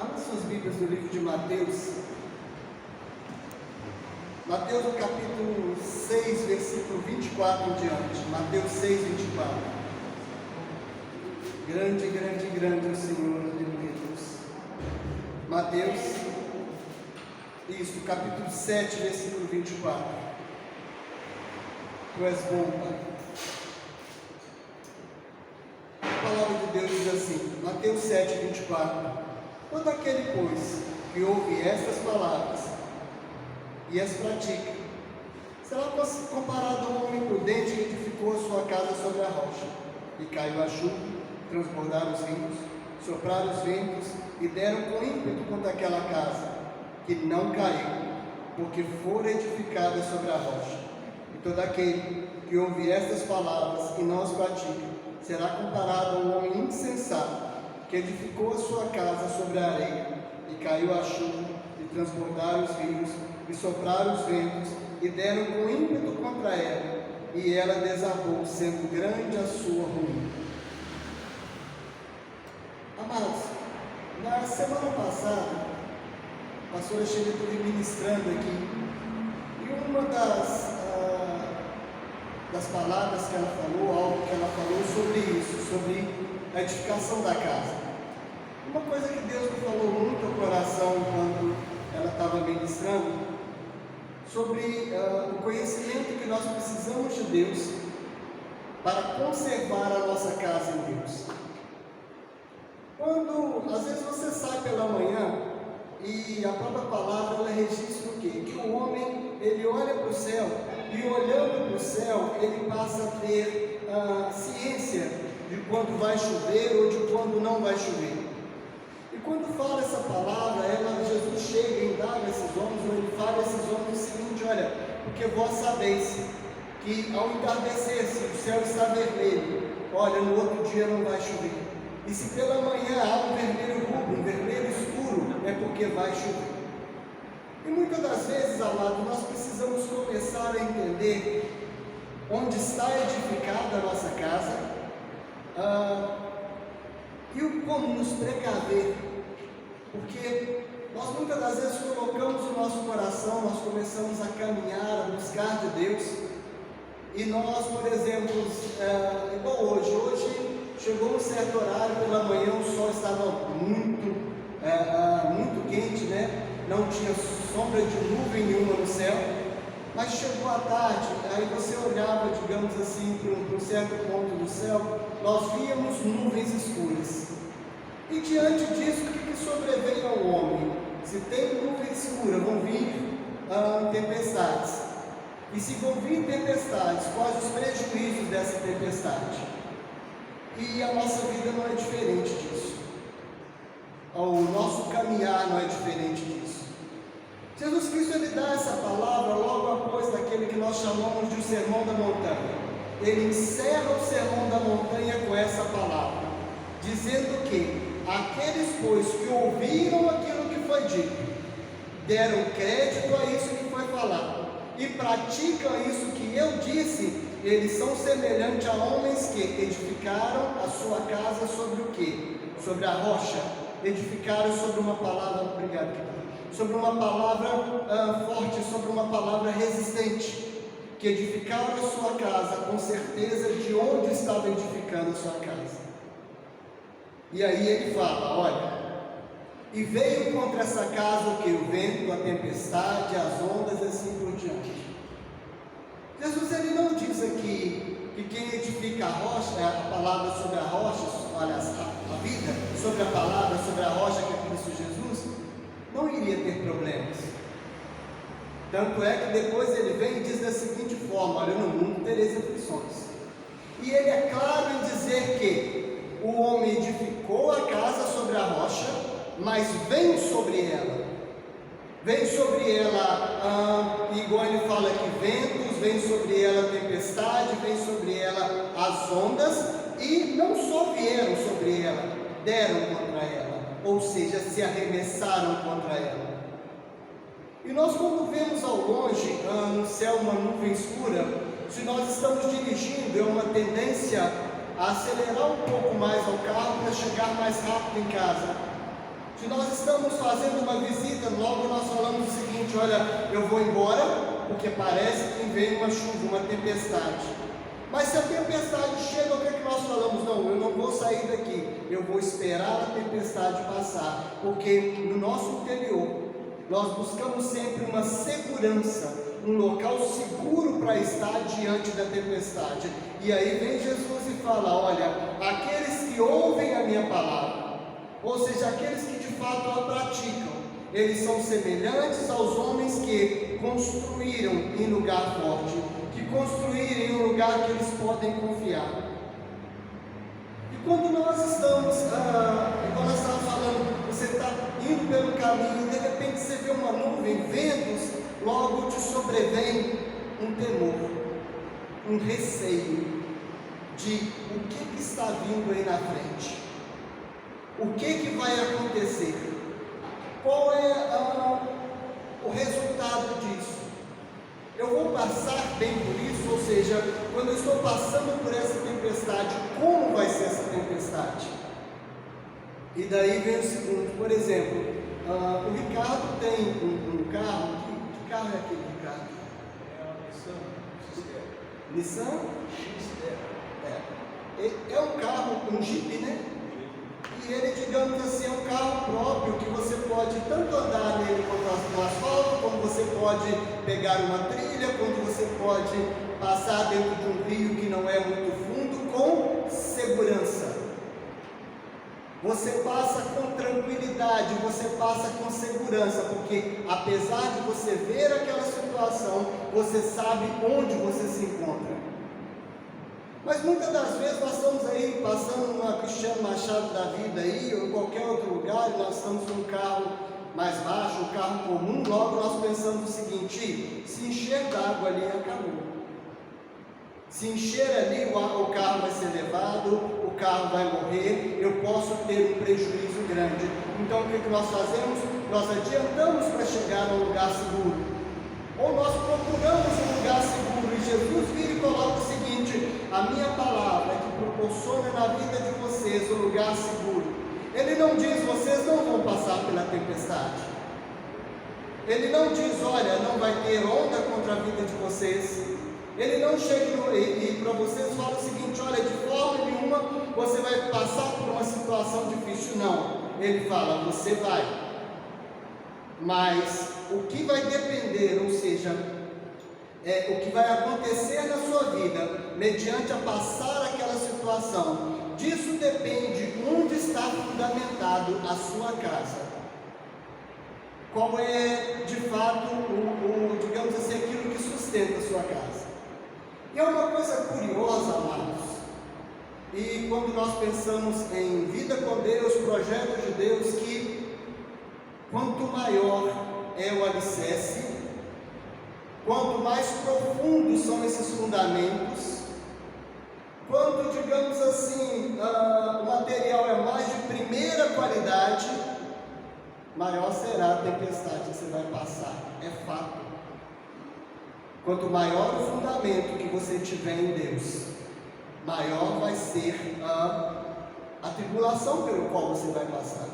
Abra suas Bíblias no livro de Mateus. Mateus no capítulo 6, versículo 24 em diante. Mateus 6, 24. Grande, grande, grande é o Senhor, Deus. Mateus, isso, capítulo 7, versículo 24. Tu és bom, Pai. A palavra de Deus diz assim, Mateus 7, 24. Todo aquele, pois, que ouve estas palavras e as pratica, será comparado a um homem prudente que edificou a sua casa sobre a rocha, e caiu a chuva, transbordaram os rios, sopraram os ventos, e deram com ímpeto contra aquela casa, que não caiu, porque fora edificada sobre a rocha. E todo aquele que ouve estas palavras e não as pratica, será comparado a um homem insensato, que edificou a sua casa sobre a areia, e caiu a chuva, e transbordaram os rios, e sopraram os ventos, e deram com ímpeto contra ela, e ela desabou, sendo grande a sua ruína. Amados, na semana passada, a pastora Sheila esteve ministrando aqui, e uma das palavras que ela falou, algo que ela falou sobre isso, sobre a edificação da casa. Uma coisa que Deus me falou muito ao coração quando ela estava ministrando, sobre o conhecimento que nós precisamos de Deus para conservar a nossa casa em Deus. Quando, às vezes você sai pela manhã e a própria palavra ela registra o quê? Que o homem, ele olha para o céu e olhando para o céu, ele passa a ter ciência de quando vai chover ou de quando não vai chover. E quando fala essa palavra, Jesus chega e indaga esses homens, ou ele fala a esses homens o seguinte: olha, porque vós sabeis que ao entardecer, se o céu está vermelho, olha, no outro dia não vai chover. E se pela manhã há um vermelho rubro, um vermelho escuro, é porque vai chover. E muitas das vezes, amado, nós precisamos começar a entender onde está edificada a nossa casa, e o como nos precaver, porque nós muitas das vezes colocamos o nosso coração, nós começamos a caminhar, a buscar de Deus, e nós, por exemplo, igual hoje chegou um certo horário pela manhã, o sol estava muito quente, né? Não tinha sombra de nuvem nenhuma no céu, mas chegou a tarde, aí você olhava, digamos assim, para um certo ponto do céu, nós víamos nuvens escuras. E diante disso, o que sobrevém ao homem? Se tem nuvem escura, vão vir tempestades. E se vão vir tempestades, quais os prejuízos dessa tempestade? E a nossa vida não é diferente disso. O nosso caminhar não é diferente disso. Jesus Cristo, ele dá essa palavra logo após daquele que nós chamamos de o Sermão da Montanha. Ele encerra o Sermão da Montanha com essa palavra, dizendo que aqueles, pois, que ouviram aquilo que foi dito, deram crédito a isso que foi falado, e praticam isso que eu disse, eles são semelhantes a homens que edificaram a sua casa sobre o quê? Sobre a rocha. Edificaram sobre uma palavra, obrigado, sobre uma palavra forte, sobre uma palavra resistente, que edificaram a sua casa com certeza de onde estava edificando a sua casa. E aí ele fala, olha, e veio contra essa casa o que? O vento, a tempestade, as ondas e assim por diante. Jesus, ele não diz aqui que quem edifica a rocha, a palavra sobre a rocha, olha, a vida sobre a palavra sobre a rocha que é Cristo Jesus, não iria ter problemas. Tanto é que depois ele vem e diz da seguinte forma: olha, no mundo tereis aflições. E ele é claro em dizer que o homem edificou a casa sobre a rocha, mas vem sobre ela. Vem sobre ela, igual ele fala aqui, ventos, vem sobre ela tempestade, vem sobre ela as ondas, e não só vieram sobre ela, deram contra ela, ou seja, se arremessaram contra ela. E nós, quando vemos ao longe no céu uma nuvem escura, se nós estamos dirigindo, é uma tendência a acelerar um pouco mais ao carro para chegar mais rápido em casa. Se nós estamos fazendo uma visita, logo nós falamos o seguinte: olha, eu vou embora, porque parece que vem uma chuva, uma tempestade. Mas se a tempestade chega, o que é que nós falamos? Não, eu não vou sair daqui, eu vou esperar a tempestade passar, porque no nosso interior nós buscamos sempre uma segurança, um local seguro para estar diante da tempestade. E aí vem Jesus e fala: olha, aqueles que ouvem a minha palavra, ou seja, aqueles que de fato a praticam, eles são semelhantes aos homens que construíram em lugar forte, que construíram em um lugar que eles podem confiar. E quando nós estamos, igual nós estávamos falando, você está indo pelo caminho e de repente você vê uma nuvem, ventos, logo te sobrevém um temor, um receio de o que está vindo aí na frente, o que vai acontecer, qual é o resultado disso. Eu vou passar bem por isso, ou seja, quando eu estou passando por essa tempestade, como vai ser essa tempestade? E daí vem o segundo, por exemplo, o Ricardo tem um carro, que carro é aquele, Ricardo? É a Nissan Nissan? É um carro, um Jeep, né? E ele, digamos assim, é um carro próprio que você pode tanto andar nele no asfalto, como você pode pegar uma trilha, como você pode passar dentro de um rio que não é muito fundo, com segurança. Você passa com tranquilidade, você passa com segurança, porque apesar de você ver aquela situação, você sabe onde você se encontra. Mas muitas das vezes nós estamos aí passando numa Cristiano Machado da vida aí, ou em qualquer outro lugar, e nós estamos num carro mais baixo, um carro comum, logo nós pensamos o seguinte: se encher d'água ali, acabou. Se encher ali, o carro vai ser levado, o carro vai morrer, eu posso ter um prejuízo grande. Então o que nós fazemos? Nós adiantamos para chegar a um lugar seguro, ou nós procuramos um lugar seguro, e Jesus vira e coloca o seguinte: a minha palavra que proporciona na vida de vocês um lugar seguro. Ele não diz: vocês não vão passar pela tempestade. Ele não diz: olha, não vai ter onda contra a vida de vocês. Ele não chega e para vocês fala o seguinte: olha, de forma nenhuma você vai passar por uma situação difícil. Não, ele fala: você vai, mas o que vai depender, ou seja, o que vai acontecer na sua vida, mediante a passar aquela situação, disso depende onde está fundamentado a sua casa. Qual é, de fato, digamos assim, aquilo que sustenta a sua casa. E é uma coisa curiosa, amados, e quando nós pensamos em vida com Deus, projeto de Deus, que quanto maior é o alicerce, quanto mais profundos são esses fundamentos, quanto, digamos assim, o material é mais de primeira qualidade, maior será a tempestade que você vai passar, é fato. Quanto maior o fundamento que você tiver em Deus, maior vai ser a tribulação pelo qual você vai passar.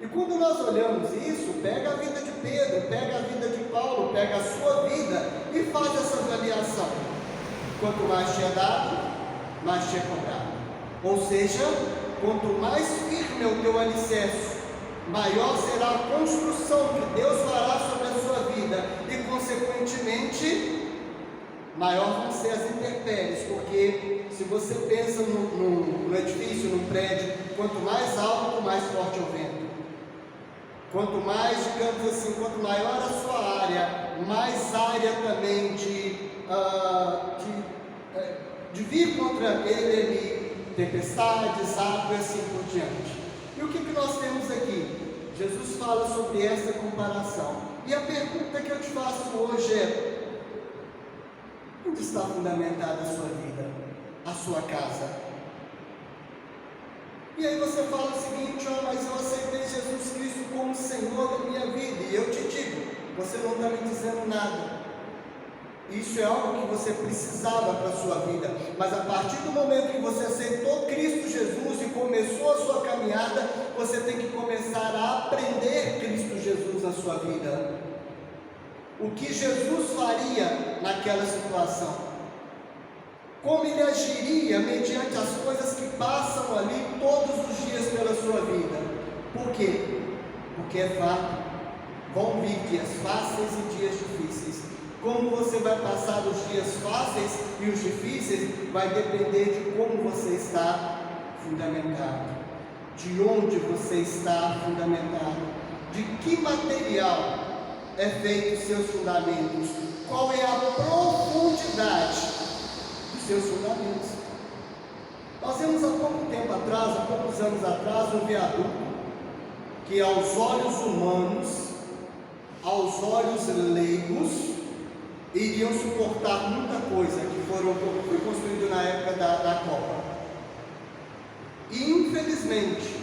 E quando nós olhamos isso, pega a vida de Pedro, pega a vida de Paulo, pega a sua vida e faz essa avaliação. Quanto mais te é dado, mais te é cobrado. Ou seja, quanto mais firme é o teu alicerce, maior será a construção que Deus fará sobre a sua vida e, consequentemente, maior vão ser as intempéries, porque se você pensa no edifício, no prédio, quanto mais alto, mais forte é o vento. Quanto mais, digamos assim, quanto maior a sua área, mais área também de vir contra ele, tempestades, água e assim por diante. E o que nós temos aqui? Jesus fala sobre essa comparação. E a pergunta que eu te faço hoje é: onde está fundamentada a sua vida, a sua casa? E aí você fala o seguinte: mas eu aceitei Jesus Cristo como Senhor da minha vida. E eu te digo, você não está me dizendo nada. Isso é algo que você precisava para a sua vida. Mas a partir do momento que você aceitou Cristo Jesus e começou a sua caminhada, você tem que começar a na sua vida? O que Jesus faria naquela situação? Como ele agiria mediante as coisas que passam ali todos os dias pela sua vida? Por quê? Porque é fato, vão vir dias fáceis e dias difíceis. Como você vai passar os dias fáceis e os difíceis vai depender de como você está fundamentado, de onde você está fundamentado, de que material é feito os seus fundamentos, qual é a profundidade dos seus fundamentos. Nós vimos há pouco tempo atrás, há poucos anos atrás, um viaduto que aos olhos humanos, aos olhos leigos, iriam suportar muita coisa que foi construído na época da Copa. E infelizmente,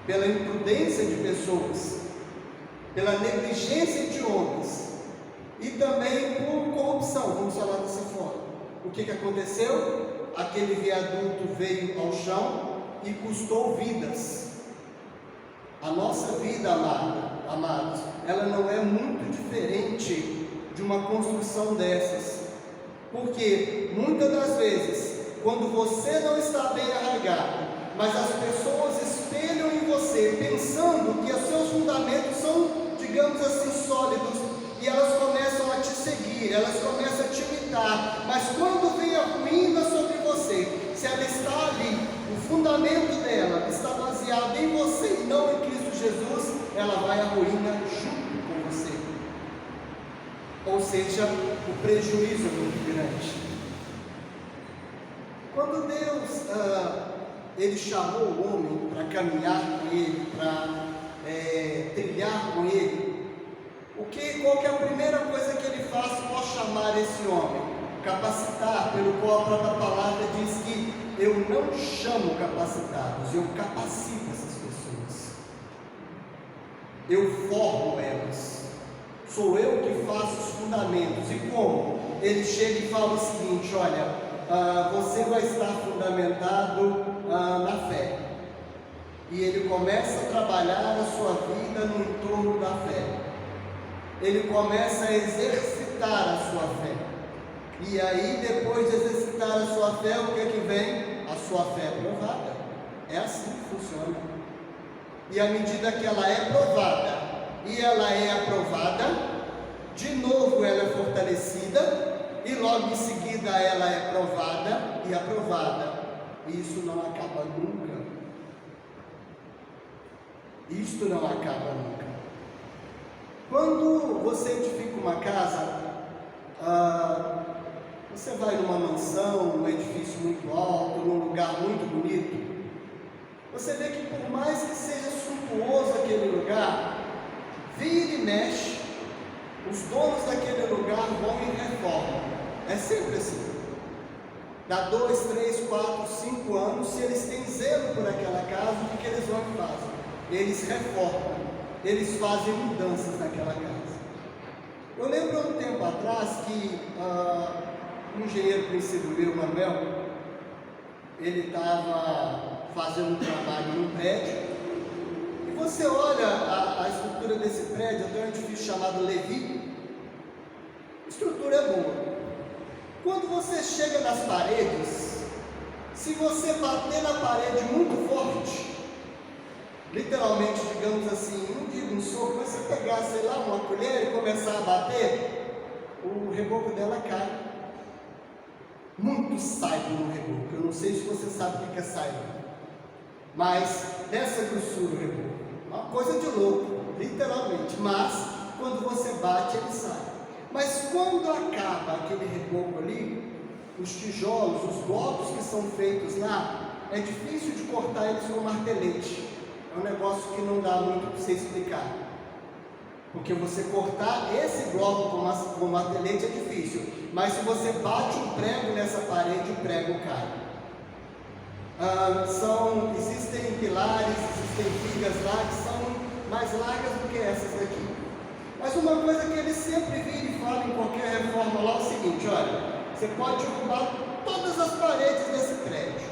pela imprudência de pessoas, pela negligência de homens e também por corrupção, vamos falar dessa forma, o que aconteceu? Aquele viaduto veio ao chão e custou vidas. A nossa vida, amados, ela não é muito diferente de uma construção dessas, porque muitas das vezes, quando você não está bem arraigado, mas as pessoas espelham em você, pensando que os seus fundamentos são, digamos assim, sólidos, e elas começam a te seguir, elas começam a te imitar, mas quando vem a ruína sobre você, se ela está ali, o fundamento dela está baseado em você e não em Cristo Jesus, ela vai à ruína junto com você. Ou seja, o prejuízo é muito grande. Quando Deus ele chamou o homem para caminhar com ele, para trilhar com ele, qual que é a primeira coisa que ele faz ao chamar esse homem? Capacitar, pelo qual a própria palavra diz que eu não chamo capacitados, eu capacito essas pessoas, eu formo elas, sou eu que faço os fundamentos. E como? Ele chega e fala o seguinte: olha, você vai estar fundamentado na fé, e ele começa a trabalhar a sua vida no entorno da fé, ele começa a exercitar a sua fé, e aí depois de exercitar a sua fé, o que é que vem? A sua fé é provada. É assim que funciona. E à medida que ela é provada, e ela é aprovada, de novo ela é fortalecida, e logo em seguida ela é provada e aprovada. E isso não acaba nunca. Isto não acaba nunca. Quando você edifica uma casa, você vai numa mansão, num edifício muito alto, num lugar muito bonito, você vê que por mais que seja suntuoso aquele lugar, vira e mexe, os donos daquele lugar vão e reformam. É sempre assim. Dá 2, 3, 4, 5 anos, se eles têm zelo por aquela casa, o que eles vão e fazem? Eles reformam, eles fazem mudanças naquela casa. Eu lembro há um tempo atrás que um engenheiro conhecido meu, Manuel, ele estava fazendo um trabalho num prédio, e você olha a estrutura desse prédio, tem um edifício chamado Levi, a estrutura é boa. Quando você chega nas paredes, se você bater na parede muito forte, literalmente, digamos assim, não digo um soco, mas você pegar, sei lá, uma colher e começar a bater, o reboco dela cai. Muito saibo no reboco. Eu não sei se você sabe o que é saibo, mas dessa grossura o reboco, uma coisa de louco, literalmente. Mas quando você bate, ele sai. Mas quando acaba aquele reboco ali, os tijolos, os blocos que são feitos lá, é difícil de cortar eles com martelete. É um negócio que não dá muito para você explicar, porque você cortar esse bloco com martelete é difícil, mas se você bate um prego nessa parede, o prego cai. Existem pilares, existem vigas lá que são mais largas do que essas daqui. Mas uma coisa que ele sempre vira e fala em qualquer reforma lá é o seguinte: olha, você pode derrubar todas as paredes desse prédio,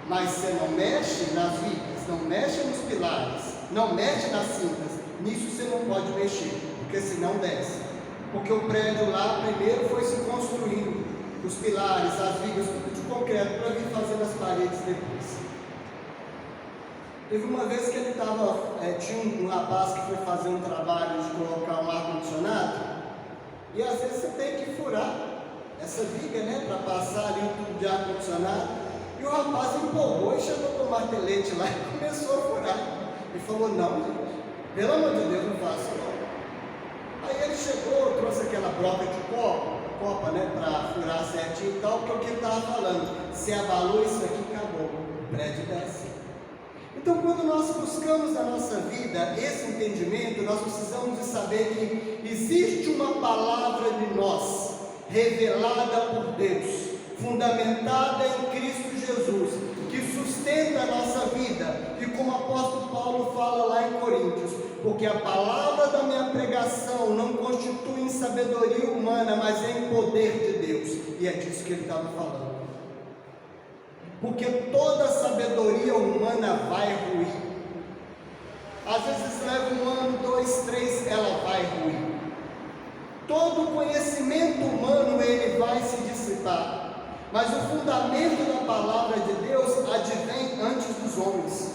mas você não mexe nas vigas, não mexe nos pilares, não mexe nas cintas, nisso você não pode mexer, porque senão desce. Porque o prédio lá primeiro foi se construindo, os pilares, as vigas, tudo de concreto, para vir fazendo as paredes depois. Teve uma vez que ele tinha um rapaz que foi fazer um trabalho de colocar um ar-condicionado, e às vezes você tem que furar essa viga, né, para passar ali um tubo de ar-condicionado, e o rapaz empolgou e chegou com o martelete lá e começou a furar. Ele falou: não, gente, pelo amor de Deus, não faça não. Aí ele chegou, trouxe aquela broca de copa, né, para furar certinho e tal, porque o que ele estava falando, se abalou isso aqui, acabou, o prédio desce. Então, quando nós buscamos na nossa vida esse entendimento, nós precisamos de saber que existe uma palavra de nós, revelada por Deus, fundamentada em Cristo Jesus, que sustenta a nossa vida, e como o apóstolo Paulo fala lá em Coríntios, porque a palavra da minha pregação não constitui em sabedoria humana, mas em poder de Deus, e é disso que ele estava falando. Porque toda sabedoria humana vai ruir. Às vezes leva 1 ano, 2, 3, ela vai ruir. Todo conhecimento humano ele vai se dissipar, mas o fundamento da palavra de Deus advém antes dos homens.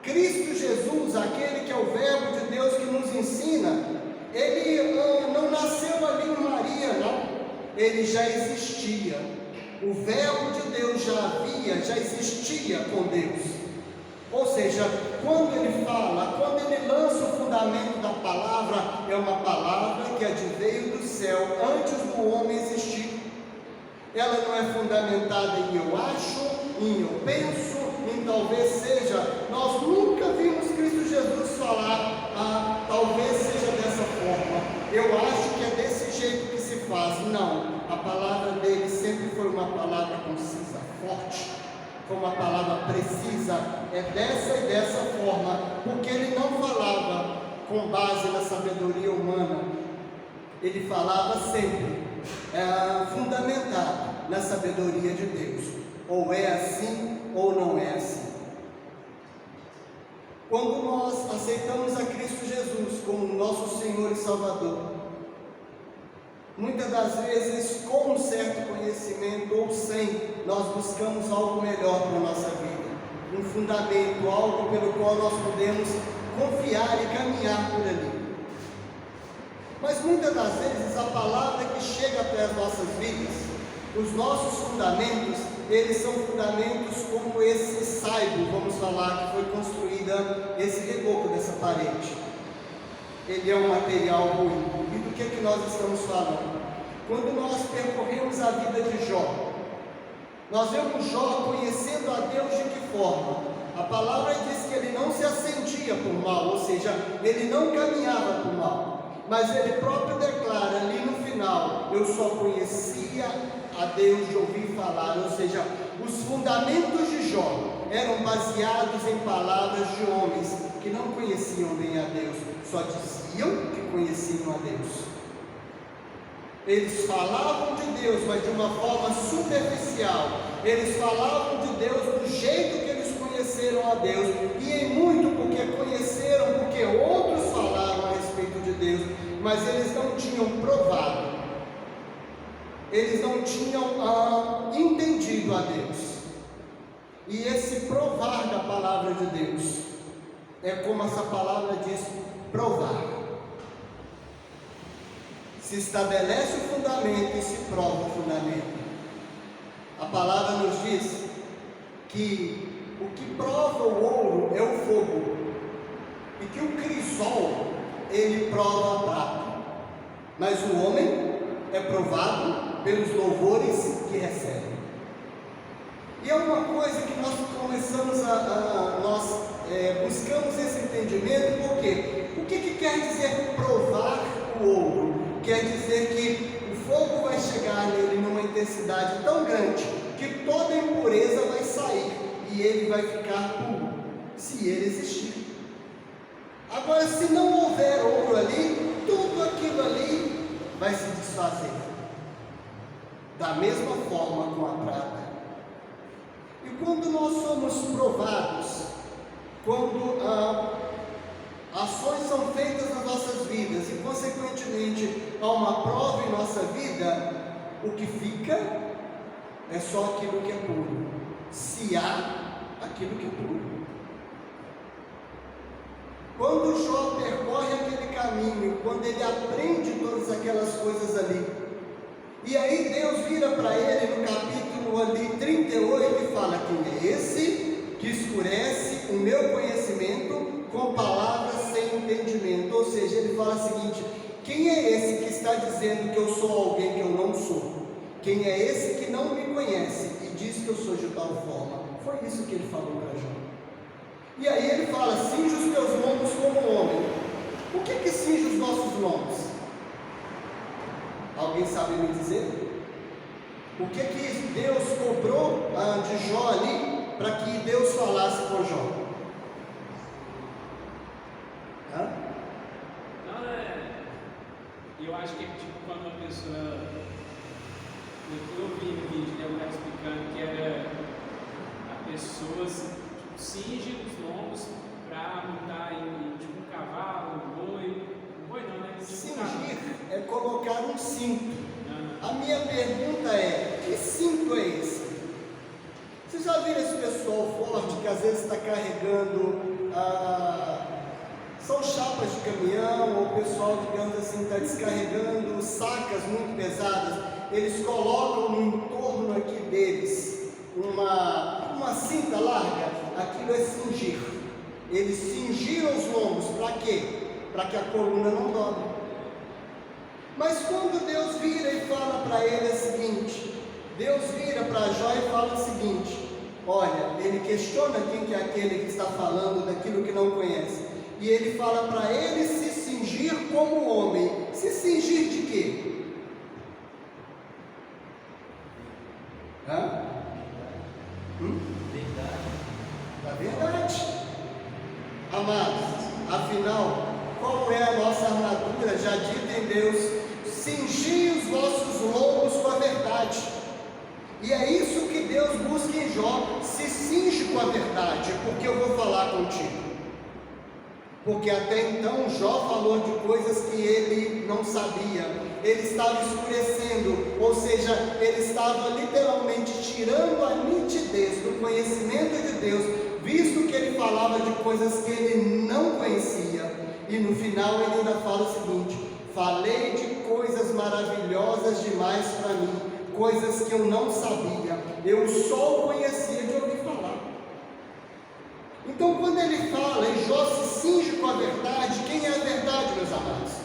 Cristo Jesus, aquele que é o verbo de Deus que nos ensina, ele não nasceu ali em Maria, não. Ele já existia. O verbo de Deus já existia com Deus. Ou seja, quando ele fala, quando ele lança o fundamento da palavra, é uma palavra que adveio do céu antes do homem existir. Ela não é fundamentada em eu acho, em eu penso, em talvez seja. Nós nunca vimos Cristo Jesus falar, talvez seja dessa forma, eu acho que é desse jeito que se faz. Não, a palavra dele sempre foi uma palavra concisa, forte, foi uma palavra precisa, é dessa e dessa forma, porque ele não falava com base na sabedoria humana, ele falava sempre fundamentado na sabedoria de Deus, ou é assim ou não é assim. Quando nós aceitamos a Cristo Jesus como nosso Senhor e Salvador, muitas das vezes com um certo conhecimento ou sem, nós buscamos algo melhor para a nossa vida, um fundamento, algo pelo qual nós podemos confiar e caminhar por ali. Mas muitas das vezes a palavra que chega até as nossas vidas, os nossos fundamentos, eles são fundamentos como esse saibo, vamos falar, que foi construída, esse reboco dessa parede. Ele é um material ruim. E do que nós estamos falando? Quando nós percorremos a vida de Jó, nós vemos Jó conhecendo a Deus de que forma? A palavra diz que ele não se assentia por mal, ou seja, ele não caminhava por mal. Mas ele próprio declara ali no final: eu só conhecia a Deus de ouvir falar. Ou seja, os fundamentos de Jó eram baseados em palavras de homens que não conheciam bem a Deus, só diziam que conheciam a Deus. Eles falavam de Deus, mas de uma forma superficial. Eles falavam de Deus do jeito que eles conheceram a Deus, e em muito porque conheceram, porque outros falaram a respeito de Deus, mas eles não tinham provado, eles não tinham entendido a Deus. E esse provar da palavra de Deus é como essa palavra diz: provar. Se estabelece o fundamento e se prova o fundamento. A palavra nos diz que o que prova o ouro é o fogo, e que o crisol ele prova a prata, mas o homem é provado pelos louvores que recebe. E é uma coisa que nós começamos nós buscamos esse entendimento, porque o que quer dizer provar o ouro? Quer dizer que o fogo vai chegar nele numa intensidade tão grande que toda impureza vai sair e ele vai ficar puro, se ele existir. Agora, se não houver ouro ali, tudo aquilo ali vai se desfazer. Da mesma forma com a prata. E quando nós somos provados, quando ações são feitas nas nossas vidas e, consequentemente, há uma prova em nossa vida, o que fica é só aquilo que é puro. Se há aquilo que é puro. Quando Jó percorre aquele caminho, quando ele aprende todas aquelas coisas ali, e aí Deus vira para ele no capítulo ali 38 e fala: quem é esse que escurece o meu conhecimento com palavras sem entendimento? Ou seja, ele fala o seguinte: quem é esse que está dizendo que eu sou alguém que eu não sou? Quem é esse que não me conhece e diz que eu sou de tal forma? Foi isso que ele falou para Jó. E aí ele fala: cinge os teus lombos como homem. O que cinge os nossos lombos? Alguém sabe me dizer? O que Deus cobrou de Jó ali para que Deus falasse com Jó? Eu acho que é tipo quando uma pessoa. Eu vi no vídeo que ela explicando que era a pessoa cinge os lombos para montar em tipo um cavalo, um boi. Um boi não, né? Tipo Cingir é colocar um cinto. A minha pergunta é: que cinto é esse? Vocês já viram esse pessoal forte que às vezes está carregando, são chapas de caminhão, ou o pessoal, digamos assim, está descarregando sacas muito pesadas? Eles colocam no entorno aqui deles uma cinta larga. Aquilo é cingir. Eles cingiram os lombos, para quê? Para que a coluna não dobre. Mas quando Deus vira e fala para ele o seguinte, Deus vira para Jó e fala o seguinte: olha, ele questiona quem que é aquele que está falando daquilo que não conhece, e ele fala para ele se cingir como homem. Se cingir de quê? Da verdade. Amados, afinal, qual é a nossa armadura já dita em Deus? Cingi os vossos lombos com a verdade. E é isso que Deus busca em Jó: se cinge com a verdade, porque eu vou falar contigo. Porque até então Jó falou de coisas que ele não sabia. Ele estava escurecendo, ou seja, ele estava literalmente tirando a nitidez do conhecimento de Deus, visto que ele falava de coisas que ele não conhecia. E no final ele ainda fala o seguinte: falei de coisas maravilhosas demais para mim, coisas que eu não sabia, eu só o conhecia de ouvir falar. Então, quando ele fala e Jó se cinge com a verdade, quem é a verdade, meus amados?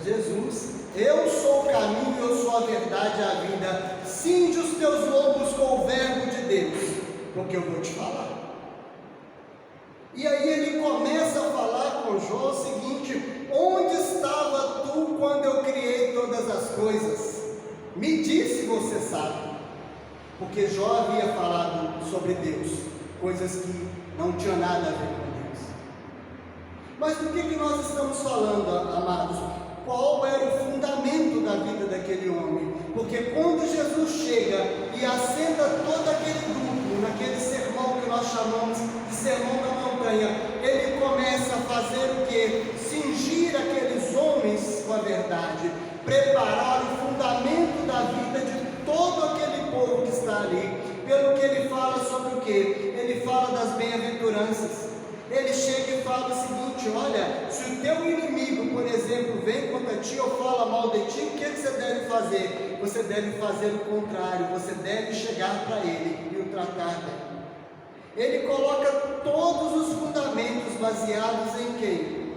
Jesus. Eu sou o caminho, eu sou a verdade e a vida. Cinge os teus lombos com o verbo de Deus, porque eu vou te falar. E aí ele começa a falar com Jó o seguinte: onde estava tu quando eu criei todas as coisas? Me diz se você sabe. Porque Jó havia falado sobre Deus, coisas que não tinham nada a ver com Deus. Mas do que nós estamos falando, amados? Qual era o fundamento da vida daquele homem? Porque quando Jesus chega e assenta todo aquele grupo, naquele sermão que nós chamamos de Sermão da Montanha, ele começa a fazer o quê? Cingir aqueles homens com a verdade, preparar o fundamento da vida de todo aquele povo que está ali. Pelo que ele fala sobre o quê? Ele fala das bem-aventuranças. Ele chega e fala o seguinte: olha, se o teu inimigo, por exemplo, vem contra ti ou fala mal de ti, o que você deve fazer? Você deve fazer o contrário, você deve chegar para ele e o tratar bem. Ele coloca todos os fundamentos baseados em quem?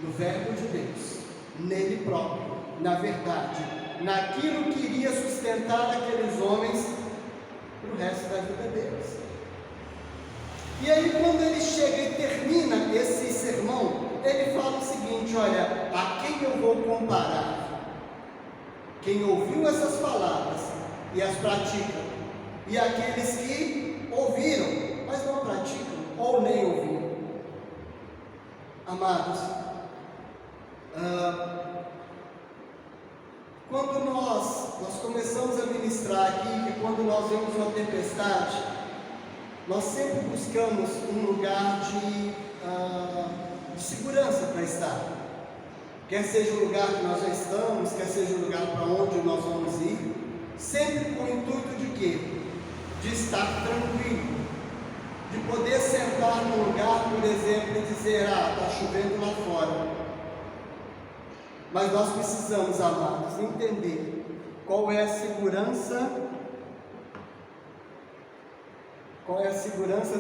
No verbo de Deus, nele próprio, na verdade, naquilo que iria sustentar aqueles homens para o resto da vida deles. E aí, quando ele chega e termina esse sermão, ele fala o seguinte: olha, a quem eu vou comparar? Quem ouviu essas palavras e as pratica, e aqueles que ouviram, mas não praticam, ou nem ouviram. Amados, quando nós começamos a ministrar aqui, que quando nós vemos uma tempestade, nós sempre buscamos um lugar de segurança para estar. Quer seja o lugar que nós já estamos, quer seja o lugar para onde nós vamos ir, sempre com o intuito de quê? De estar tranquilo, de poder sentar num lugar, por exemplo, e dizer, está chovendo lá fora. Mas nós precisamos, amados, entender qual é a segurança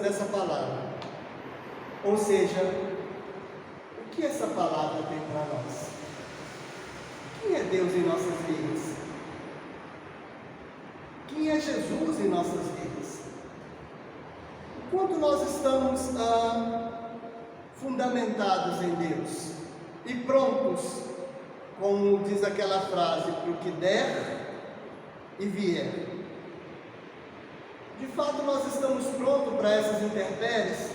dessa palavra. Ou seja, o que essa palavra tem para nós? Quem é Deus em nossas vidas? Quem é Jesus em nossas vidas? Quanto nós estamos fundamentados em Deus e prontos, como diz aquela frase, para o que der e vier. De fato, nós estamos prontos para essas intempéries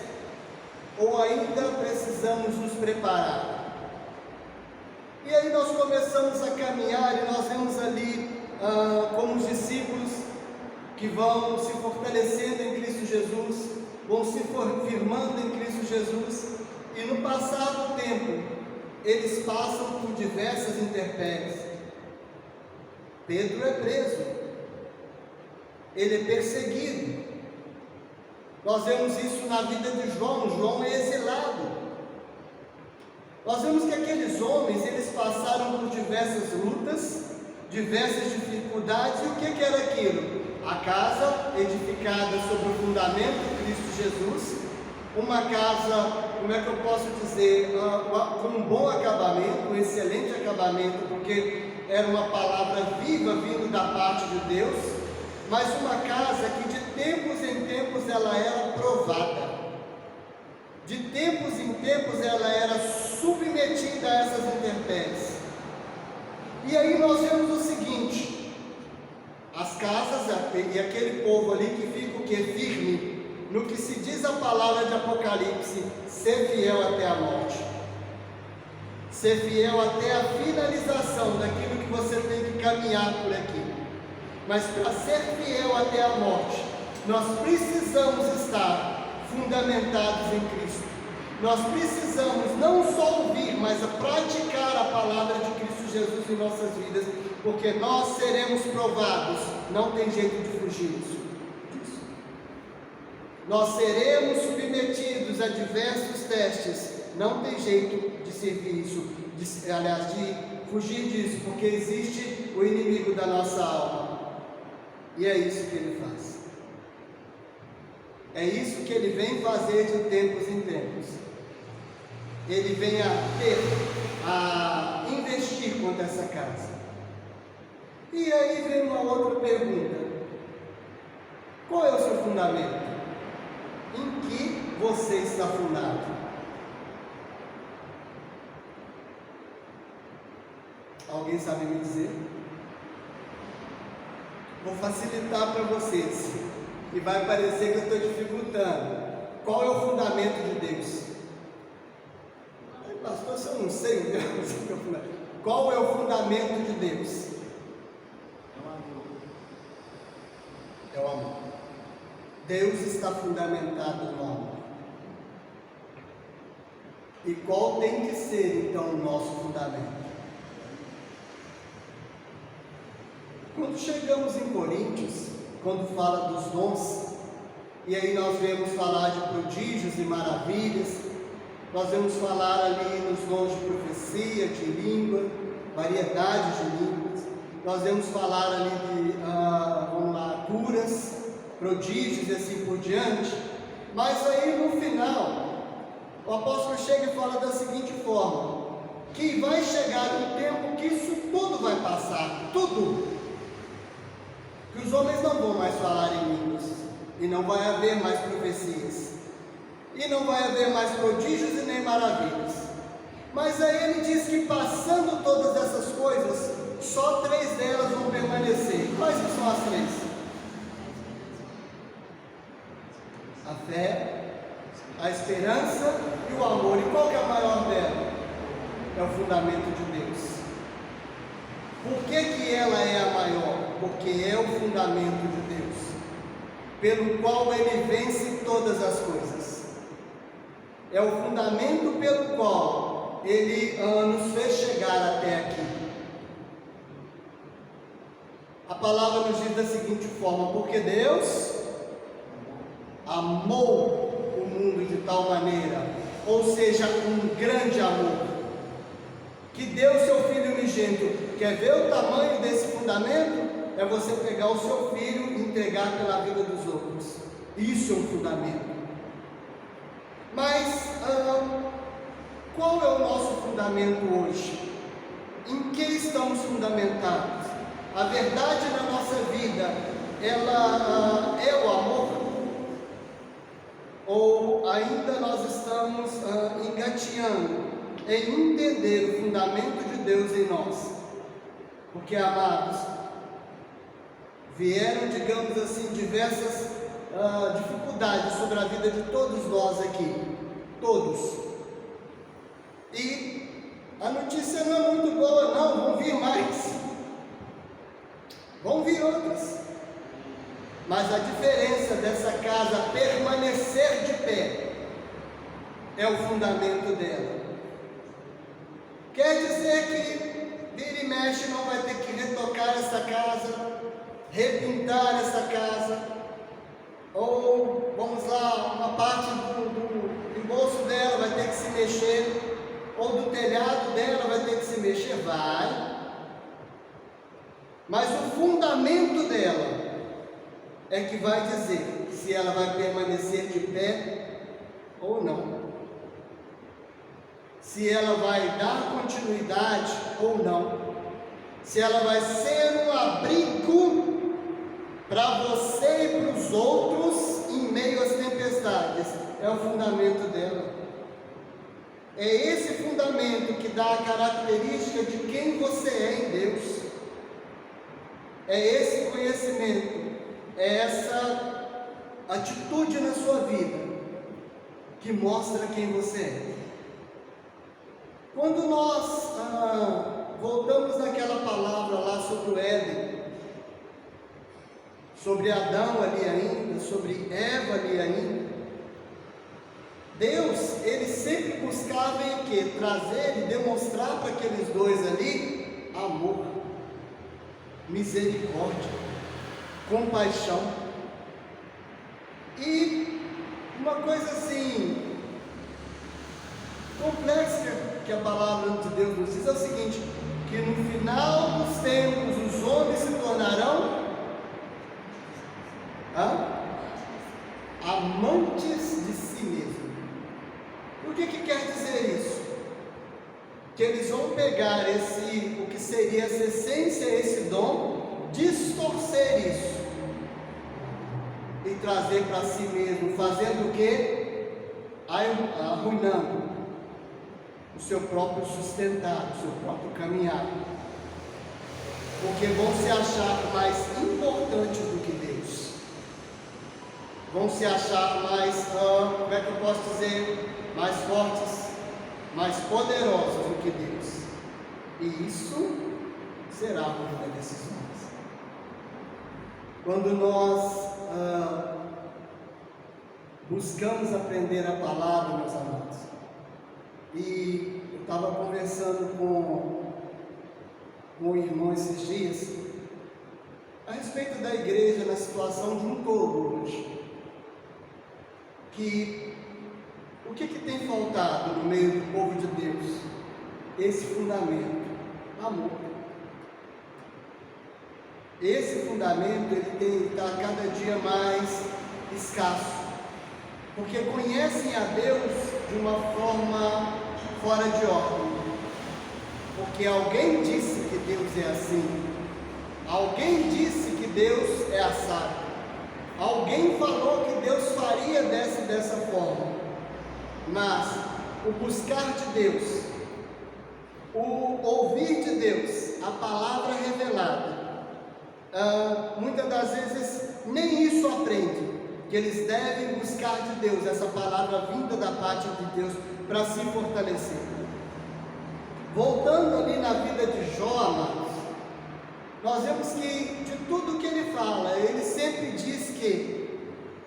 ou ainda precisamos nos preparar? E aí nós começamos a caminhar e nós vemos ali como os discípulos que vão se fortalecendo em Cristo Jesus, vão se firmando em Cristo Jesus, e no passar do tempo, eles passam por diversas intempéries. Pedro é preso, ele é perseguido. Nós vemos isso na vida de João. João é exilado. Nós vemos que aqueles homens, eles passaram por diversas lutas, diversas dificuldades, e o que era aquilo? A casa edificada sobre o fundamento de Cristo Jesus, uma casa, como é que eu posso dizer, com um bom acabamento, um excelente acabamento, porque era uma palavra viva vindo da parte de Deus, mas uma casa que de tempos em tempos ela era provada, de tempos em tempos ela era submetida a essas intempéries. E aí nós vemos o seguinte: as casas e aquele povo ali que fica o que? Firme no que se diz a palavra de Apocalipse, ser fiel até a morte, ser fiel até a finalização daquilo que você tem que caminhar por aqui. Mas para ser fiel até a morte, nós precisamos estar fundamentados em Cristo. Nós precisamos não só ouvir, mas praticar a palavra de Cristo Jesus em nossas vidas, porque nós seremos provados, não tem jeito de fugir disso. Nós seremos submetidos a diversos testes, não tem jeito de servir isso, de fugir disso, porque existe o inimigo da nossa alma, e é isso que ele faz. É isso que ele vem fazer de tempos em tempos. Ele vem a investir contra essa casa. E aí vem uma outra pergunta: qual é o seu fundamento? Em que você está fundado? Alguém sabe me dizer? Vou facilitar para vocês, e vai parecer que eu estou dificultando. Qual é o fundamento de Deus? Pastor, se eu não sei o Deus, qual é o fundamento de Deus? É o amor. Deus está fundamentado no amor. E qual tem que ser então o nosso fundamento? Quando chegamos em Coríntios, quando fala dos dons, e aí nós vemos falar de prodígios e maravilhas, nós vemos falar ali nos dons de profecia, de língua, variedade de línguas, nós vemos falar ali de curas, prodígios e assim por diante. Mas aí no final, o apóstolo chega e fala da seguinte forma: que vai chegar um tempo que isso tudo vai passar, tudo, que os homens não vão mais falar em línguas, e não vai haver mais profecias, e não vai haver mais prodígios e nem maravilhas. Mas aí ele diz que passando todas essas coisas, só 3 delas vão permanecer. Quais que são as 3? A fé, a esperança e o amor. E qual que é a maior dela? É o fundamento de Deus. Por que ela é a maior? Porque é o fundamento de Deus. pelo qual ele vence todas as coisas. É o fundamento pelo qual ele nos fez chegar até aqui. A palavra nos diz da seguinte forma: porque Deus amou o mundo de tal maneira, ou seja, um grande amor, que deu seu Filho unigênito. Quer ver o tamanho desse fundamento? É você pegar o seu filho e entregar pela vida dos outros. Isso é um fundamento. Mas qual é o nosso fundamento hoje? Em que estamos fundamentados? A verdade na nossa vida, ela é o amor? Ou ainda nós estamos engateando em entender o fundamento de Deus em nós? Porque, amados, vieram, digamos assim, diversas dificuldades sobre a vida de todos nós aqui, todos. E a notícia não é muito boa, não, vão vir mais, vão vir outras. Mas a diferença dessa casa permanecer de pé é o fundamento dela. Quer dizer que vira e mexe não vai ter que retocar essa casa, repintar essa casa, ou vamos lá, uma parte do embolso dela vai ter que se mexer, ou do telhado dela vai ter que se mexer, vai. Mas o fundamento dela é que vai dizer se ela vai permanecer de pé ou não, se ela vai dar continuidade ou não, se ela vai ser um abrigo para você e para os outros em meio às tempestades. É o fundamento dela. É esse fundamento que dá a característica de quem você é em Deus. É esse conhecimento, é essa atitude na sua vida que mostra quem você é. Quando nós voltamos naquela palavra lá sobre o Éden, sobre Adão ali ainda, sobre Eva ali ainda, Deus, ele sempre buscava em quê? Trazer e demonstrar para aqueles dois ali amor, misericórdia, compaixão. E uma coisa assim complexa que a palavra de Deus nos diz é o seguinte: que no final dos tempos os homens se tornarão amantes de si mesmos. O que quer dizer isso? Que eles vão pegar o que seria essa essência, esse dom, distorcer isso e trazer para si mesmo, fazendo o quê? Arruinando o seu próprio sustentado, o seu próprio caminhar, porque vão se achar mais importantes do que Deus, vão se achar mais, como é que eu posso dizer, mais fortes, mais poderosos do que Deus, e isso será a ruína desses homens. Quando nós buscamos aprender a palavra, meus amados, e eu estava conversando com um irmão esses dias a respeito da igreja na situação de um todo hoje, que o que tem faltado no meio do povo de Deus? Esse fundamento, amor. Esse fundamento ele está cada dia mais escasso, porque conhecem a Deus de uma forma fora de ordem, porque alguém disse que Deus é assim, alguém disse que Deus é assado, alguém falou que Deus faria dessa forma. Mas o buscar de Deus, o ouvir de Deus, a palavra revelada, muitas das vezes nem isso aprende, que eles devem buscar de Deus essa palavra vinda da parte de Deus para se fortalecer. Voltando ali na vida de Jó, amados, nós vemos que de tudo que ele fala, ele sempre diz que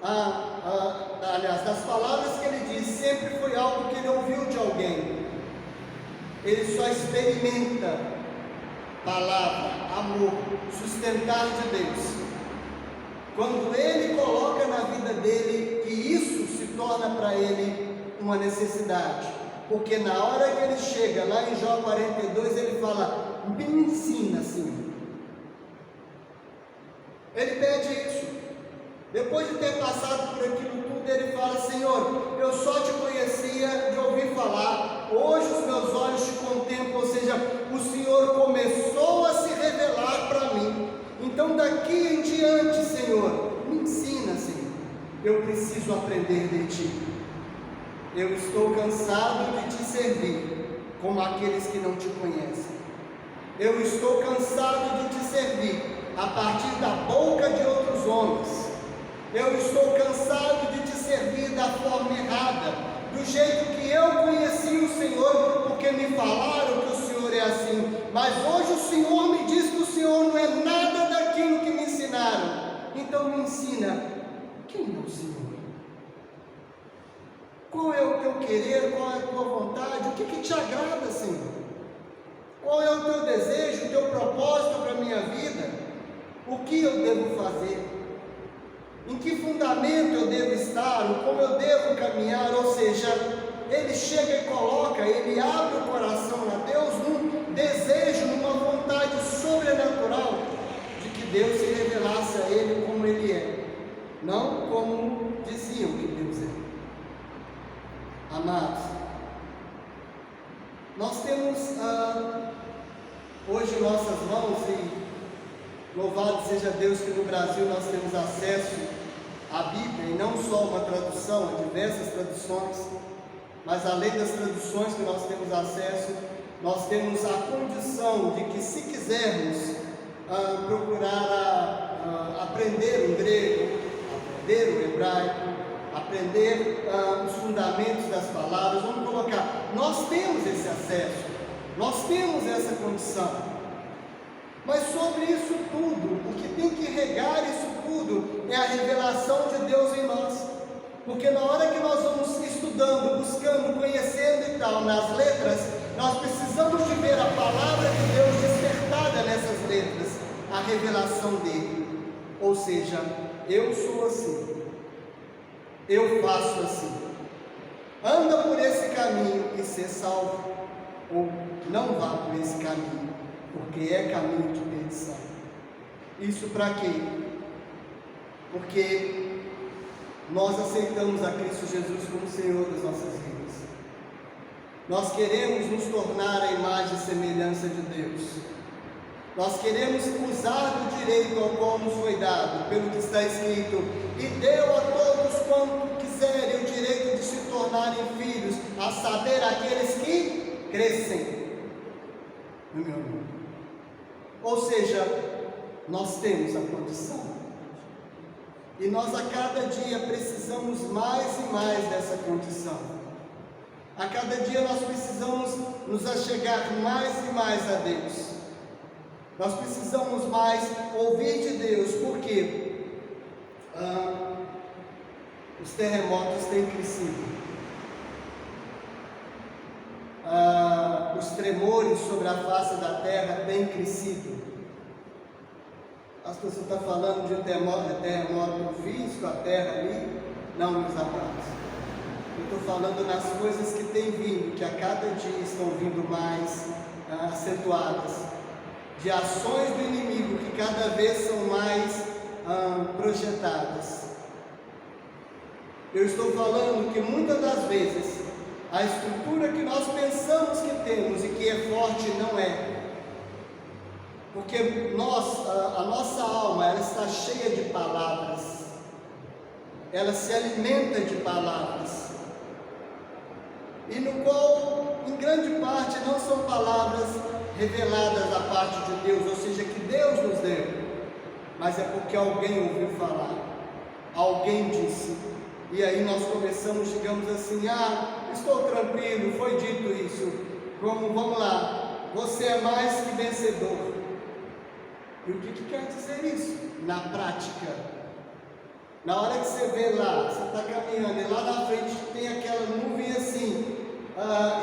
aliás, das palavras que ele diz, sempre foi algo que ele ouviu de alguém. Ele só experimenta palavra, amor, sustentar de Deus quando ele coloca na vida dele que isso se torna para ele uma necessidade. Porque na hora que ele chega lá em Jó 42, ele fala: me ensina, Senhor. Ele pede isso. Depois de ter passado por aquilo tudo, ele fala: Senhor, eu só te conhecia de ouvir falar, hoje os meus olhos te contemplam. Ou seja, o Senhor começou a se revelar para mim. Então daqui em diante, Senhor, me ensina, Senhor. Eu preciso aprender de Ti. Eu estou cansado de Te servir como aqueles que não Te conhecem. Eu estou cansado de Te servir a partir da boca de outros homens. Eu estou cansado de Te servir da forma errada, do jeito que eu conheci o Senhor, porque me falaram que o Senhor é assim. Mas hoje o Senhor me diz que o Senhor não é nada daquilo que me ensinaram. Então me ensina, quem é o Senhor? Qual é o teu querer, qual é a tua vontade, o que te agrada, Senhor? Qual é o teu desejo, o teu propósito para a minha vida? O que eu devo fazer? Em que fundamento eu devo estar? Como eu devo caminhar? Ou seja, ele chega e coloca, ele abre o coração a Deus num desejo, numa vontade sobrenatural de que Deus se revelasse a ele como ele é, não como diziam que Deus é. Amados, nós temos hoje em nossas mãos, e louvado seja Deus que no Brasil nós temos acesso à Bíblia, e não só uma tradução, a diversas traduções, mas além das traduções que nós temos acesso, nós temos a condição de que, se quisermos procurar aprender o grego, aprender o hebraico, aprender os fundamentos das palavras, vamos colocar, nós temos esse acesso, nós temos essa condição. Mas sobre isso tudo, o que tem que regar isso tudo é a revelação de Deus em nós. Porque na hora que nós vamos estudando, buscando, conhecendo e tal, nas letras, nós precisamos de ver a palavra de Deus despertada nessas letras, a revelação dele. Ou seja, eu sou assim, eu faço assim. Anda por esse caminho e ser salvo, ou não vá por esse caminho, porque é caminho de perdição. Isso para quê? Porque nós aceitamos a Cristo Jesus como Senhor das nossas vidas. Nós queremos nos tornar a imagem e semelhança de Deus. Nós queremos usar do direito ao qual nos foi dado, pelo que está escrito: e deu a todos quanto quiserem o direito de se tornarem filhos, a saber, aqueles que crescem no meu nome. Ou seja, nós temos a condição, e nós a cada dia precisamos mais e mais dessa condição. A cada dia nós precisamos nos achegar mais e mais a Deus. Nós precisamos mais ouvir de Deus, porque os terremotos têm crescido, os tremores sobre a face da terra têm crescido. Pastor, você está falando de um terremoto físico, a terra ali? Não, meus amados. Eu estou falando nas coisas que têm vindo, que a cada dia estão vindo mais acentuadas, de ações do inimigo que cada vez são mais projetadas. Eu estou falando que muitas das vezes a estrutura que nós pensamos que temos e que é forte não é. Porque a nossa alma, ela está cheia de palavras, ela se alimenta de palavras, e no qual, em grande parte, não são palavras reveladas da parte de Deus, ou seja, que Deus nos deu, mas é porque alguém ouviu falar, alguém disse, e aí nós começamos, digamos assim: estou tranquilo, foi dito isso, vamos lá, você é mais que vencedor. E o que quer dizer isso? Na prática, Na hora que você vê lá, você está caminhando e lá na frente tem aquela nuvem assim,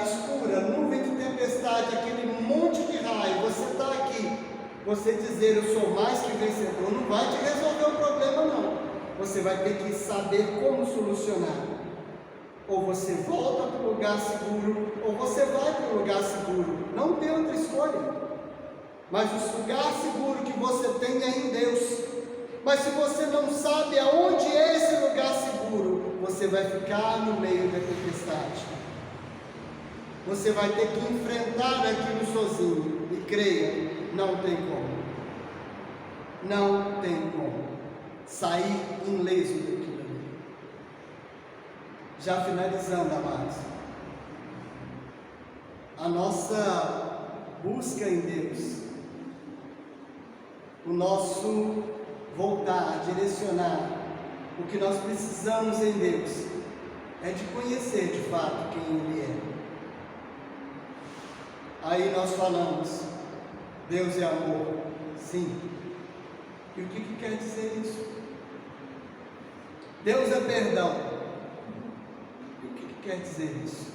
escura, nuvem de tempestade, aquele monte de raio, você está aqui, você dizer eu sou mais que vencedor, não vai te resolver o problema não. Você vai ter que saber como solucionar. Ou você volta para o lugar seguro, ou você vai para o lugar seguro. Não tem outra escolha. Mas o lugar seguro que você tem é em Deus. Mas se você não sabe aonde é esse lugar seguro, você vai ficar no meio da tempestade. Você vai ter que enfrentar aquilo sozinho. E creia, não tem como. Não tem como sair ileso daquilo ali. Já finalizando, amados, a nossa busca em Deus, o nosso voltar, direcionar o que nós precisamos em Deus, é de conhecer de fato quem Ele é. Aí nós falamos, Deus é amor, sim. E o que quer dizer isso? Deus é perdão. E o que quer dizer isso?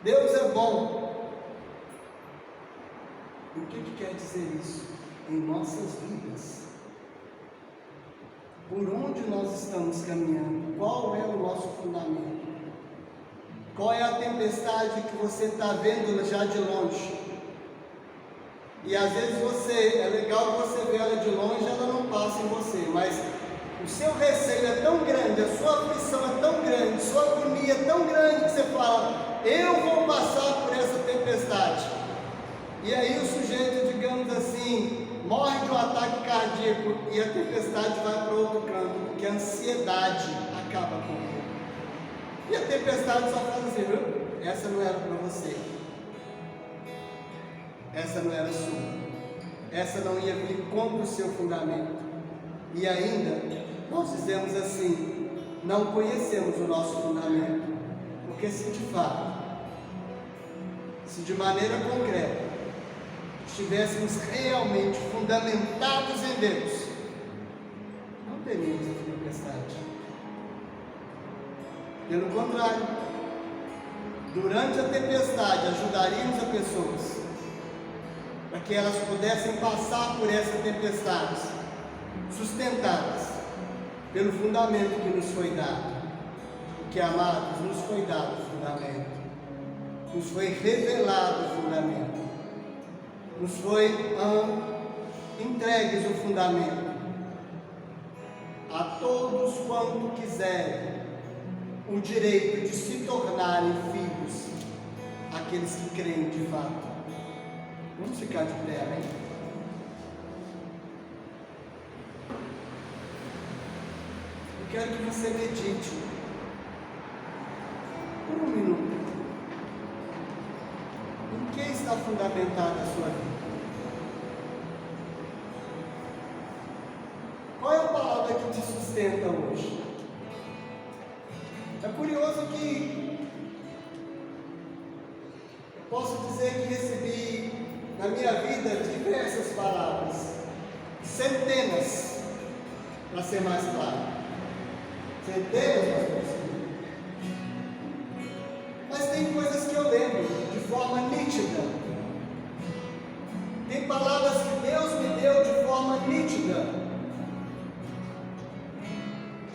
Deus é bom. E o que quer dizer isso em nossas vidas? Por onde nós estamos caminhando? Qual é o nosso fundamento? Qual é a tempestade que você está vendo já de longe? E às vezes é legal que você vê ela de longe, ela não passa em você, mas o seu receio é tão grande, a sua aflição é tão grande, sua agonia é tão grande que você fala, eu vou passar por essa tempestade. E aí o sujeito, digamos assim, morre de um ataque cardíaco e a tempestade vai para outro canto, porque a ansiedade acaba com ele. E a tempestade só faz assim, viu? Essa não era para você. Essa não era sua. Essa não ia vir contra o seu fundamento. E ainda, nós dizemos assim, não conhecemos o nosso fundamento. Porque se de fato, se de maneira concreta, estivéssemos realmente fundamentados em Deus, não teríamos a tempestade. Pelo contrário, durante a tempestade ajudaríamos as pessoas para que elas pudessem passar por essa tempestade sustentadas pelo fundamento que nos foi dado. Porque, amados, nos foi dado o fundamento, nos foi revelado o fundamento, nos foi entregues o fundamento. A todos quanto quiserem o direito de se tornarem filhos, aqueles que creem de fato. Vamos ficar de pé, amém? Eu quero que você medite por um minuto. Em que está fundamentada a sua vida? Qual é a palavra que te sustenta hoje? É curioso que eu posso dizer que recebi na minha vida diversas palavras, centenas, para ser mais claro, centenas, mas tem coisas que eu lembro de forma nítida, tem palavras que Deus me deu de forma nítida,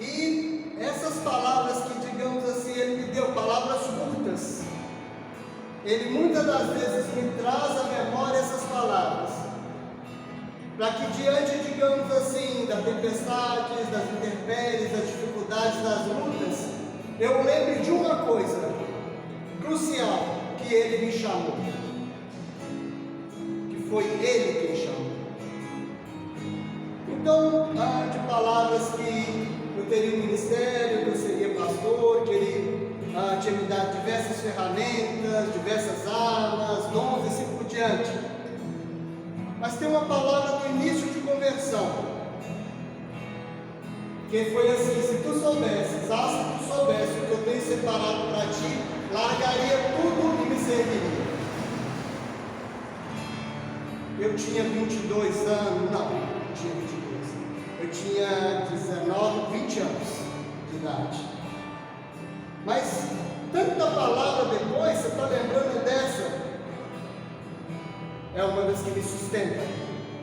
e essas palavras que, digamos assim, Ele me deu, palavras curtas, Ele muitas das vezes me traz à memória essas palavras, para que diante, digamos assim, das tempestades, das intempéries, das dificuldades, das lutas, eu lembre de uma coisa crucial, que Ele me chamou, que foi Ele quem chamou. Então, de palavras que eu teria um ministério, que eu seria pastor, que Ele tinha me dado diversas ferramentas, diversas armas, dons e assim por diante. Mas tem uma palavra do início de conversão, que foi assim: se tu soubesses, se tu soubesse o que eu tenho separado para ti, largaria tudo e me serviria. Eu tinha 22 anos, não tinha 22. Eu tinha 19, 20 anos de idade. Mas tanta palavra depois, você está lembrando dessa? É uma das que me sustenta.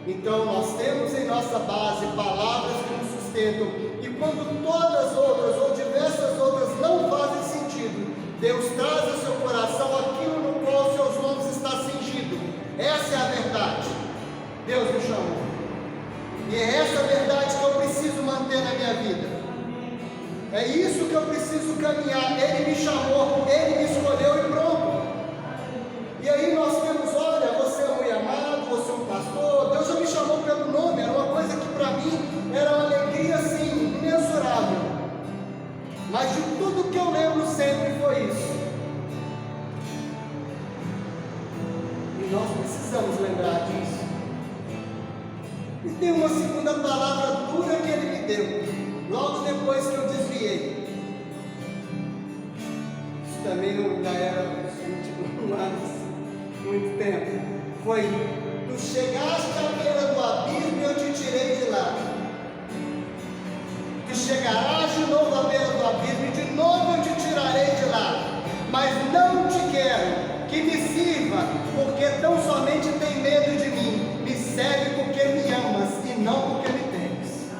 Então nós temos em nossa base palavras que nos sustentam. E quando todas as outras ou diversas outras não fazem sentido, Deus traz ao seu coração aquilo no qual os seus lombos está cingido. Essa é a verdade. Deus me chamou. E é essa verdade que eu preciso manter na minha vida. É isso que eu preciso caminhar. Ele me chamou, Ele me escolheu e pronto. E aí nós temos, olha, você é muito amado, você é um pastor. Deus já me chamou pelo nome. Era uma coisa que para mim era uma alegria assim, imensurável. Mas de tudo que eu lembro sempre foi isso. E nós precisamos lembrar disso. E tem uma segunda palavra dura que Ele me deu, logo depois que eu desviei. Isso também não já era nos últimos anos, muito tempo. Foi: tu chegaste à beira do abismo e eu te tirei de lá. Tu chegarás de novo à beira do abismo e de novo eu te tirarei de lá. Mas não te quero que me sirva, porque tão somente tem medo de mim. Me serve porque me amas e não porque me temes.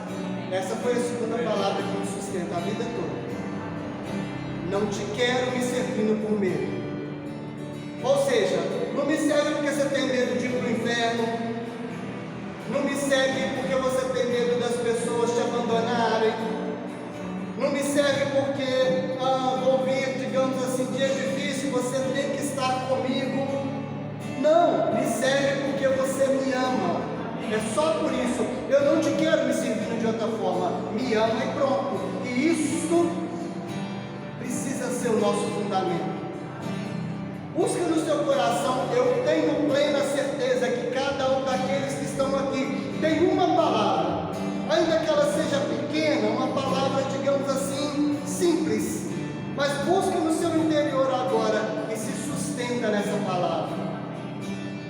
Essa foi a segunda palavra que me sustenta a vida toda. Não te quero me servindo por medo. Ou seja, não me serve porque você tem medo de ir para o inferno. Não me serve porque você tem medo das pessoas te abandonarem. Não me serve porque vou vir, digamos assim, dia difícil, você tem que estar comigo. Não, me serve porque você me ama. É só por isso. Eu não te quero me servindo de outra forma. Me ama e pronto. E isso precisa ser o nosso fundamento. Busca no seu coração. Eu tenho plena certeza que cada um daqueles que estão aqui tem uma palavra, ainda que ela seja pequena, uma palavra, digamos assim, simples, mas busca no seu interior agora e se sustenta nessa palavra.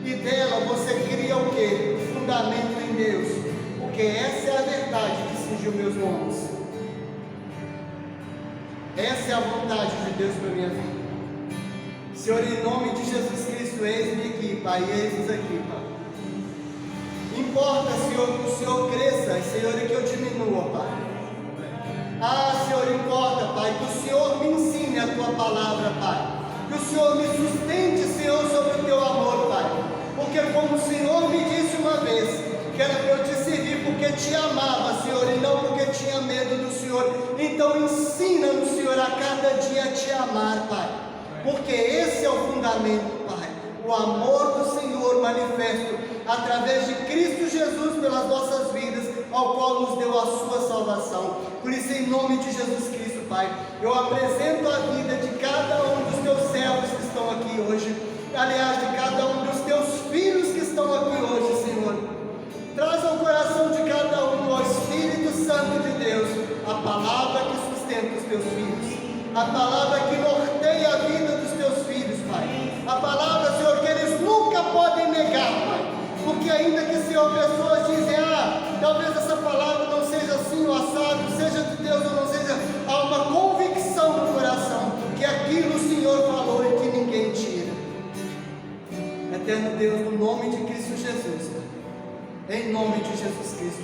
E dela você cria o quê? Fundamento em Deus, porque essa é a verdade que cingiu meus lombos. Essa é a vontade de Deus para a minha vida. Senhor, em nome de Jesus Cristo, eis-me aqui, Pai, eis-nos aqui, Pai. Importa, Senhor, que o Senhor cresça, Senhor, e que eu diminua, Pai. Senhor, importa, Pai, que o Senhor me ensine a Tua palavra, Pai. Que o Senhor me sustente, Senhor, sobre o Teu amor, Pai. Porque como o Senhor me disse uma vez, que era para eu te servir porque te amava, Senhor, e não porque tinha medo do Senhor. Então ensina-nos, Senhor, a cada dia a te amar, Pai. Porque esse é o fundamento, Pai. O amor do Senhor manifesto através de Cristo Jesus pelas nossas vidas, ao qual nos deu a sua salvação. Por isso, em nome de Jesus Cristo, Pai, eu apresento a vida de cada um dos teus servos que estão aqui hoje, aliás, de cada um dos teus filhos que estão aqui hoje, Senhor. Traz ao coração de cada um, ó Espírito Santo de Deus, a palavra que sustenta os teus filhos, a palavra que norteia a vida dos teus filhos, Pai. A palavra, Senhor, que eles nunca podem negar, Pai. Porque ainda que, Senhor, pessoas dizem, talvez essa palavra não seja assim, o assado, seja de Deus ou não seja, há uma convicção no coração, que aquilo o Senhor falou e que ninguém tira. Eterno Deus, no nome de Cristo Jesus, Pai. Em nome de Jesus Cristo.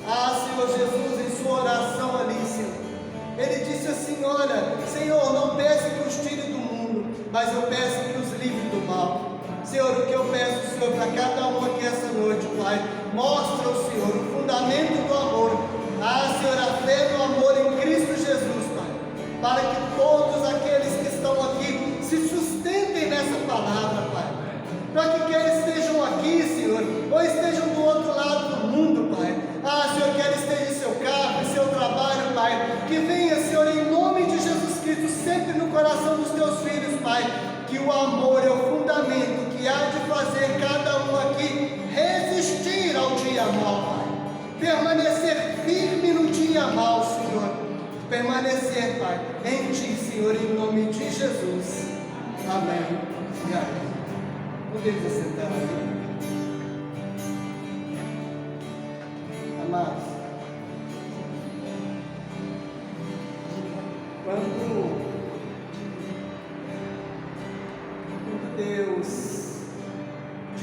Senhor Jesus, em sua oração ali, Senhor, Ele disse assim, olha, Senhor, não peço que os tire do mundo, mas eu peço que os livre do mal. Senhor, o que eu peço, Senhor, para cada um aqui essa noite, Pai, mostra o Senhor o fundamento do amor. Senhor, a fé do amor em Cristo Jesus, Pai, para que todos aqueles que estão aqui se sustentem nessa palavra, Pai. Para que quer estejam aqui, Senhor, ou estejam do outro lado do mundo, Pai. Senhor, quer esteja em seu carro, em seu trabalho, Pai. Que venha, Senhor, em nome de Jesus Cristo, sempre no coração dos teus filhos, Pai. Que o amor é o fundamento que há de fazer cada um aqui resistir ao dia mau, Pai. Permanecer firme no dia mau, Senhor. Permanecer, Pai, em Ti, Senhor, em nome de Jesus. Amém e amém. Podemos sentar aqui. Amados, Quando Deus